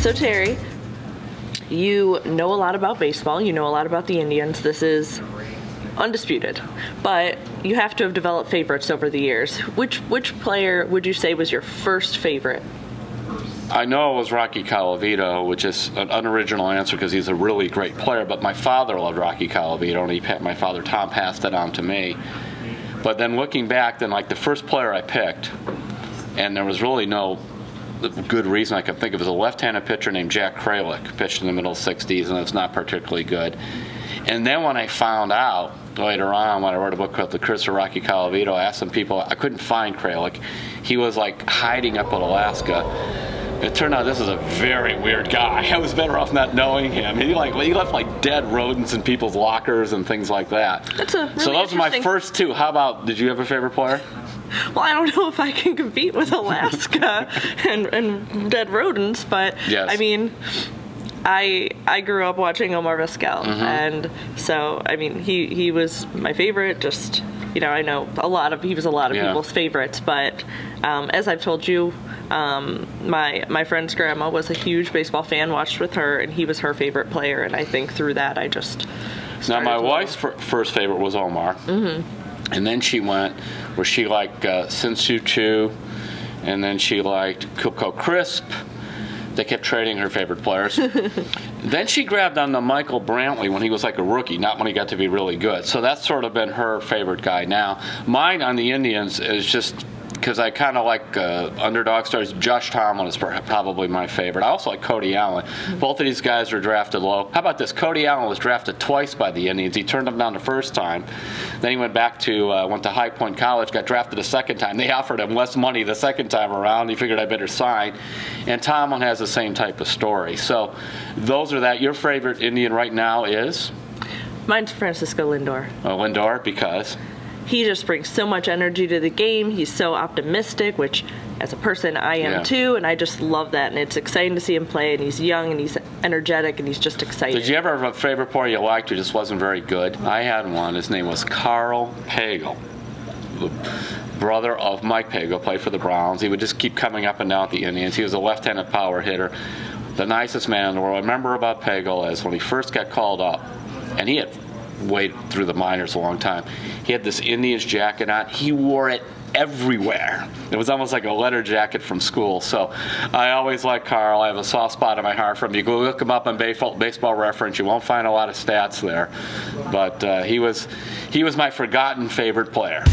So Terry, you know a lot about baseball, you know a lot about the Indians. This is undisputed, but you have to have developed favorites over the years. Which player would you say was your first favorite? I know it was Rocky Colavito, which is an unoriginal answer because he's a really great player, but my father loved Rocky Colavito, and my father Tom passed it on to me. But then looking back, then like the first player I picked, and there was really no good reason I could think of, was a left-handed pitcher named Jack Kralik, pitched in the middle 60s, and it's not particularly good. And then when I found out later on, when I wrote a book called The Curse of Rocky Colavito, I asked some people, I couldn't find Kralik. He was like hiding up in Alaska. It turned out this is a very weird guy. I was better off not knowing him. He left like dead rodents in people's lockers and things like that. That's a really So those are my first two. How about, did you have a favorite player? Well, I don't know if I can compete with Alaska and dead rodents, but yes. I mean, I grew up watching Omar Vizquel, and so I mean he was my favorite. Just, you know, I know he was a lot of people's favorites, but as I've told you, my friend's grandma was a huge baseball fan, watched with her, and he was her favorite player, and I think through that I just now my wife's first favorite was Omar, and then she went where she liked Sin Soo Choo, and then she liked Coco Crisp. They kept trading her favorite players. Then she grabbed on to Michael Brantley when he was like a rookie, not when he got to be really good. So that's sort of been her favorite guy now. Mine on the Indians is just because I kind of like underdog stars. Josh Tomlin is probably my favorite. I also like Cody Allen. Both of these guys were drafted low. How about this? Cody Allen was drafted twice by the Indians. He turned them down the first time. Then he went back to went to High Point College, got drafted a second time. They offered him less money the second time around. He figured I better sign. And Tomlin has the same type of story. So those are that. Your favorite Indian right now is? Mine's Francisco Lindor. Oh, Lindor, because? He just brings so much energy to the game. He's so optimistic, which as a person I am too, and I just love that. And it's exciting to see him play, and he's young, and he's energetic, and he's just excited. Did you ever have a favorite player you liked who just wasn't very good? I had one. His name was Carl Pagel, the brother of Mike Pagel, played for the Browns. He would just keep coming up and down at the Indians. He was a left-handed power hitter, the nicest man in the world. I remember about Pagel is when he first got called up, and he had waited through the minors a long time. He had this Indians jacket on. He wore it everywhere. It was almost like a letter jacket from school. So I always like Carl. I have a soft spot in my heart for him. You go look him up on Baseball Reference. You won't find a lot of stats there. But he was my forgotten favorite player.